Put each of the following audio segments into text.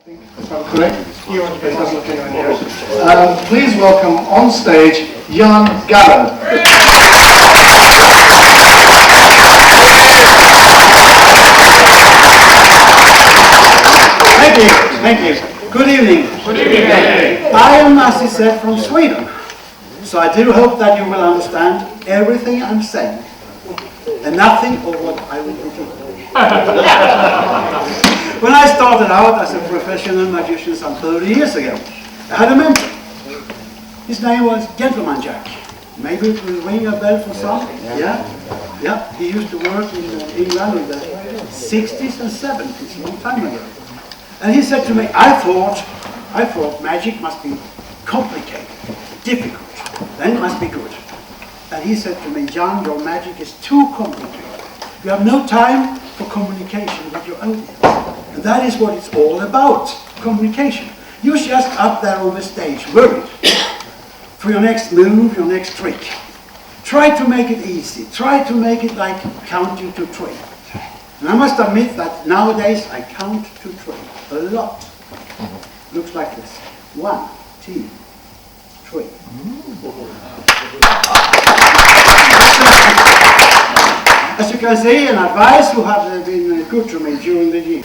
If I'm correct, please welcome on stage Jahn Gallo. Thank you. Good evening. Good evening. I am, as he said, from Sweden. So I do hope that you will understand everything I'm saying. And nothing of what I will repeat. When I started out as a professional magician some 30 years ago, I had a mentor. His name was Gentleman Jack. Maybe it will ring a bell for some. Yeah. He used to work in England in the 60s and 70s, a long time ago. And he said to me, I thought magic must be complicated, difficult, then it must be good. And he said to me, Jahn, your magic is too complicated. You have no time for communication with your audience. And that is what it's all about, communication. You're just up there on the stage, worried for your next move, your next trick. Try to make it easy. Try to make it like counting to 3. And I must admit that nowadays I count to 3 a lot. Looks like this. 1, 2, 3. As you can see, an advice who have been good to me during the year.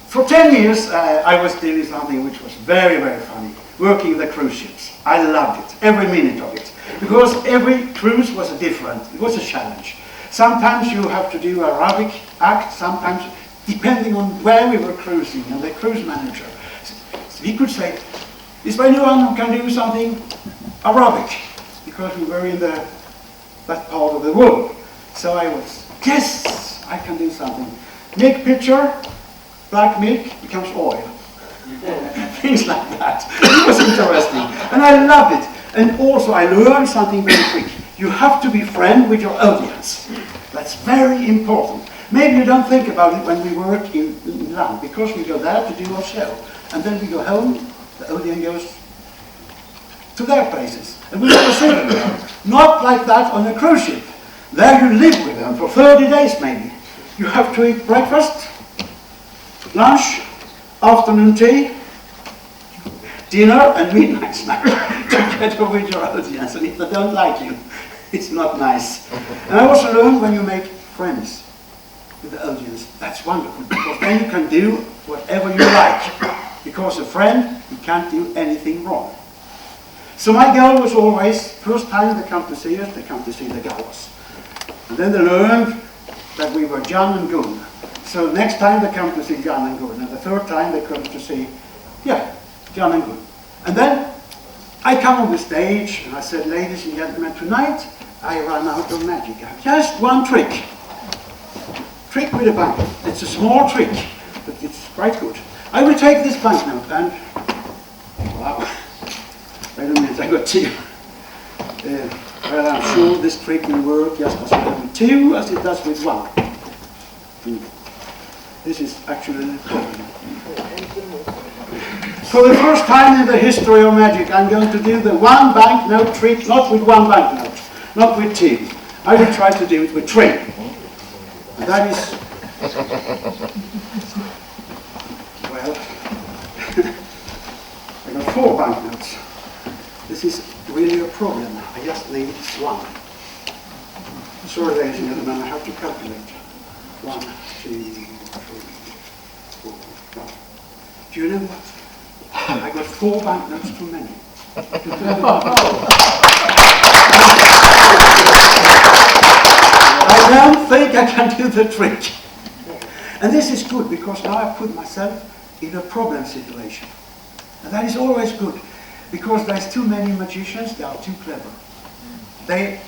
For 10 years, I was doing something which was very, very funny. Working the cruise ships. I loved it, every minute of it. Because every cruise was different. It was a challenge. Sometimes you have to do aerobic act, sometimes depending on where we were cruising and the cruise manager. So he could say, is there anyone who can do something aerobic? Because we were in that part of the world. So I was, yes, I can do something. Milk pitcher, black milk becomes oil. Things like that. It was interesting. And I loved it. And also I learned something very quick. You have to be friend with your audience. That's very important. Maybe you don't think about it when we work in London, because we go there to do our show. And then we go home, the audience goes to their places. And we never see them. Not like that on a cruise ship. There you live with them for 30 days maybe. You have to eat breakfast, lunch, afternoon tea, dinner and midnight snack together with your audience. And if they don't like you, it's not nice. And I also learned when you make friends with the audience, that's wonderful, because then you can do whatever you like. Because a friend, you can't do anything wrong. So my goal was always, first time they come to see us, they come to see the Gallos. And then they learned that we were Jahn and Gunn. So next time they come to see Jahn and Gunn, and the third time they come to see, Jahn and Gunn. And then I come on the stage and I said, ladies and gentlemen, tonight I run out of magic. I have just one trick. Trick with a bank. It's a small trick, but it's quite good. I will take this banknote and, wow, wait a minute, I got 2. Well, I'm sure this trick will work just as well with 2 as it does with 1. This is actually the problem. For the first time in the history of magic, I'm going to do the 1 banknote trick, not with 1 banknote, not with 2. I will try to do it with 3. And that is, well, I got 4 banknotes. This is really a problem. I just need 1. Sorry, ladies and gentlemen, I have to calculate. 1, 2, 3, 4, 5. Do you know what? I got 4 banknotes too many. I don't think I can do the trick. And this is good because now I put myself in a problem situation. And that is always good because there's too many magicians, they are too clever. They,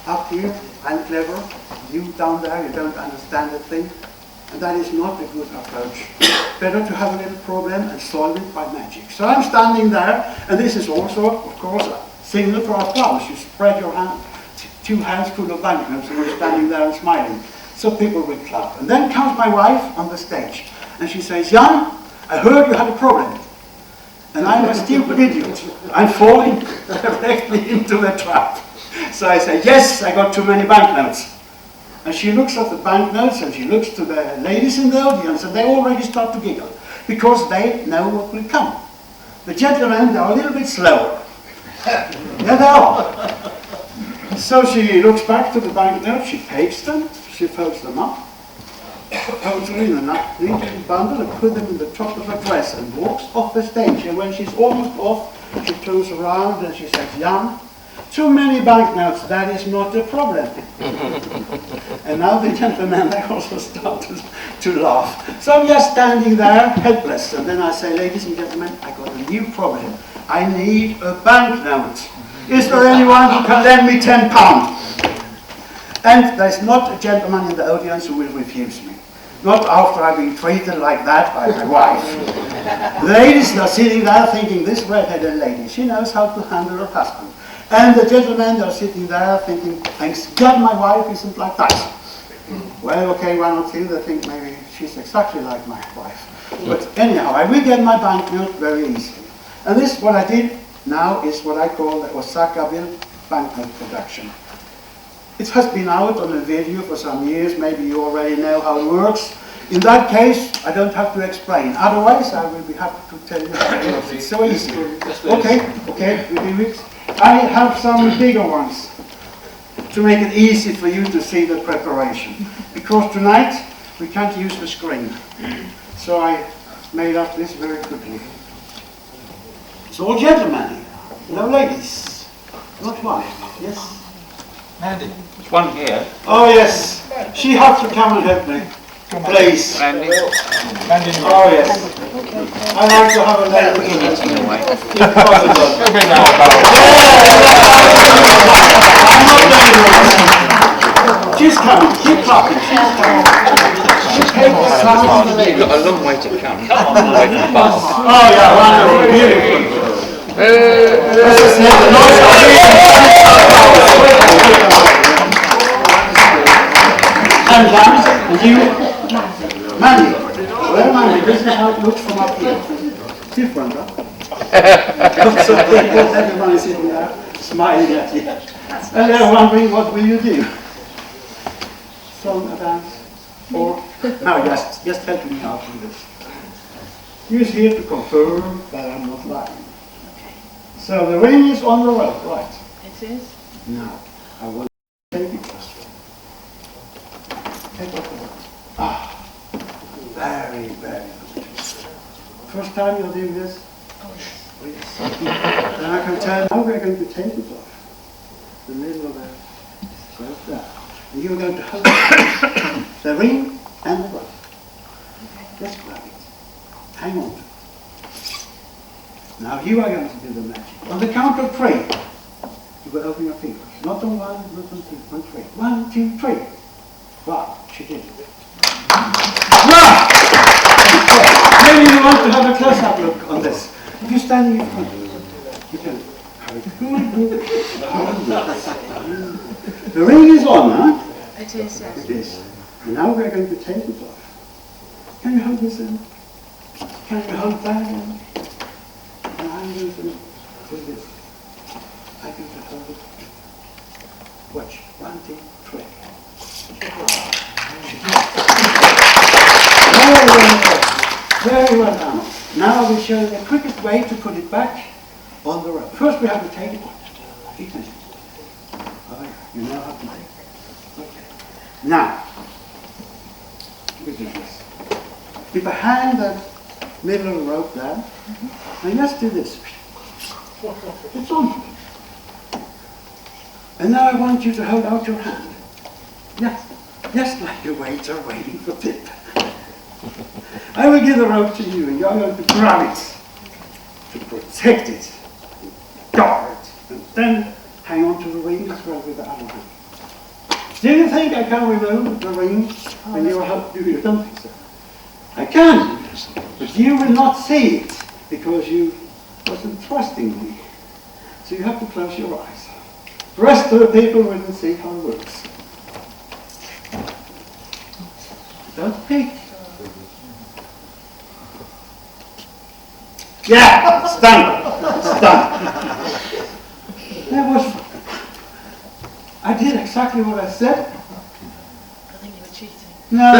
up here, I'm clever, you down there, you don't understand the thing. And that is not a good approach. Better to have a little problem and solve it by magic. So I'm standing there, and this is also, of course, a signal for applause. You spread your hand, 2 hands full of banknotes, and you're standing there and smiling. So people will clap. And then comes my wife on the stage, and she says, Jahn, I heard you had a problem. And I'm a stupid idiot. I'm falling directly into the trap. So I say, yes, I got too many banknotes. And she looks at the banknotes and she looks to the ladies in the audience and they already start to giggle. because they know what will come. The gentlemen, they're a little bit slower. Yeah, they are. So she looks back to the banknote, she takes them, she folds them up, holds them in a neat little bundle and puts them in the top of her dress and walks off the stage. And when she's almost off, she turns around and she says, Jahn, too many banknotes, that is not a problem. And now the gentlemen, they also start to laugh. So I'm just standing there, helpless. And then I say, ladies and gentlemen, I got a new problem. I need a banknote. Is there anyone who can lend me £10? And there's not a gentleman in the audience who will refuse me. Not after I've been treated like that by my wife. Ladies are sitting there thinking, this red-headed lady, she knows how to handle her husband. And the gentlemen are sitting there thinking, thanks God my wife isn't like that. Well, okay, one or two, they think maybe she's exactly like my wife. But anyhow, I will get my banknote very easily. And this, what I did now, is what I call the Osaka bill banknote production. It has been out on a video for some years, maybe you already know how it works. In that case, I don't have to explain. Otherwise, I will be happy to tell you how it works. It's so easy. Okay, we do it. I have some bigger ones to make it easy for you to see the preparation. Because tonight, we can't use the screen. So I made up this very quickly. It's all gentlemen here, no ladies. Not one, yes? Mandy. There's one here. Oh yes, she has to come and help me, please. Mandy. Oh yes. I like to have a lady. Eating away. If possible. She's coming, keep clapping, she's coming. You've got a long way to come. Come on, away from the bus. Oh yeah, wonderful, beautiful. As I said, the noise of and Jahn, and you, Mandy. Well, Mandy, this is how it looks from up here. Different, huh? So everyone is sitting there smiling at you. And they're wondering, what will you do? Song, a dance? Or, no, just help me out with this. He's here to confirm that I'm not lying. So the ring is on the rope, right? It is. Now, I will take it first. Take off the rope. Ah, very, very good. First time you're doing this? Oh, yes. Oh, yes. Then I can tell, now we're going to take it off. The middle of it, right there. And you're going to hold the ring and the rope. Just grab it. Hang on to it. Now you are going to do the magic. On the count of 3, you will open your fingers. Not on 1, not on 2, on 3. 1, 2, 3. Wow, she did it. Wow! Maybe you want to have a close-up look on this. If you're standing in front, you can have it. The ring is on, huh? It is, yes. It is. And now we're going to take it off. Can you hold this in? Can you hold that in? And I'm going to do this. I'm going to hold it. Watch. 1, 2, 3. Very well done. Now I will show you the quickest way to put it back on the rope. First we have to take it off. You know how to take it. Okay. Now, we do this. If I hand the middle of the rope there, and just do this. It's on. And now I want you to hold out your hand. Yes, just like a waiter waiting for tip. I will give the rope to you, and you're going to grab it, to protect it, guard it, and then hang on to the ring as well with the other hand. Do you think I can remove the ring when you help? You don't think so? I can, but you will not see it because you wasn't trusting me. So you have to close your eyes. The rest of the people will see how it works. Don't peek. Yeah, it's done. It's done. That was. I did exactly what I said. I think you were cheating. No.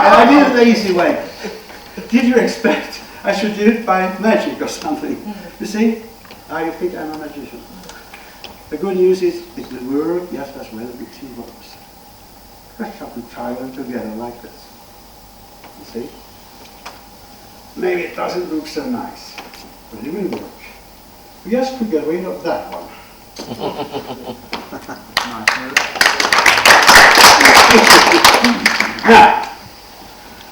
I did it easy way. Did you expect I should do it by magic or something? You see? You think I'm a magician. The good news is it will work just as well with two ropes. Let's have to tie them together like this. You see? Maybe it doesn't look so nice, but it will work. We just could get rid of that one. Now,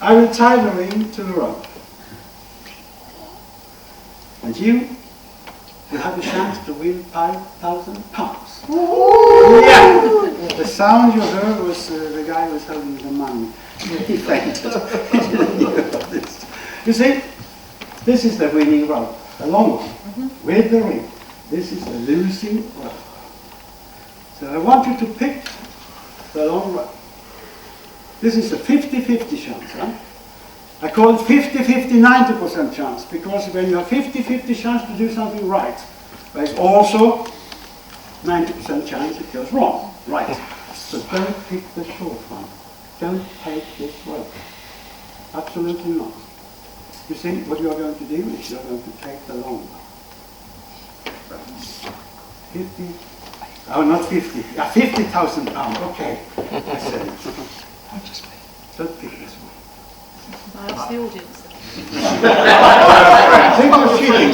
I will tie the ring to the rope. And you have a chance to win £5,000. Yeah! The sound you heard was the guy who was holding the money. He fainted. You see, this is the winning rope, the long one, with the ring. This is the losing rope. So I want you to pick the long rope. This is a 50-50 chance, huh? I call it 50-50-90% chance, because when you have 50-50 chance to do something right, there's also 90% chance it goes wrong. Right. So don't pick the short one. Don't take this rope. Absolutely not. You see, what you are going to do is you are going to take the long one. 50, oh, not 50, yeah, £50,000, okay. I said it. Don't pick this one. I'll ask the audience. I think you're cheating.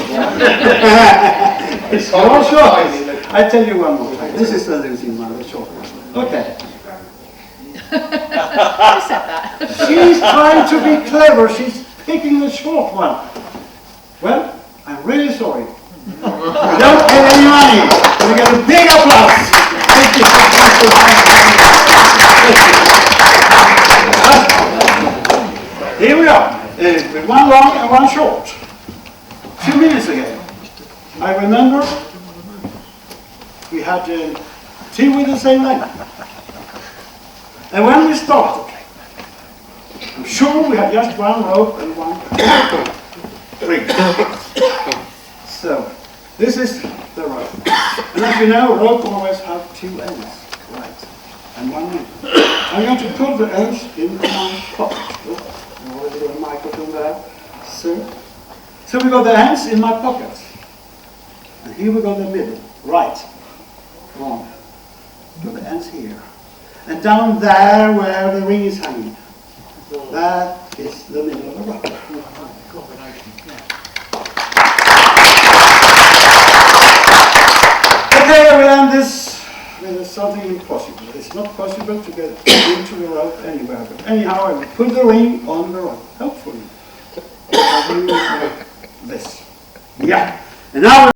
It's your choice. I tell you one more time. This is the losing one, the short one. Okay. Who said that? She's trying to be clever. She's picking the short one. Well, I'm really sorry. You don't get any money. You get a big applause. Thank you. Here we are. With one long and one short. 2 minutes ago, I remember we had two with the same length. And when we started, I'm sure we had just one rope and one ring. So, this is the rope. And as you know, rope always have two ends, right, and one end. I'm going to put the ends in my pocket. A little microphone there. So we got the hands in my pockets. And here we got the middle. Right. Wrong. Put the hands here. And down there where the ring is hanging. That is the middle of the rope. Okay, I will end this with something impossible. It's not possible to get into the rope anywhere. But anyhow, I will put the ring on the rope. Hopefully. I will do this. Yeah. And now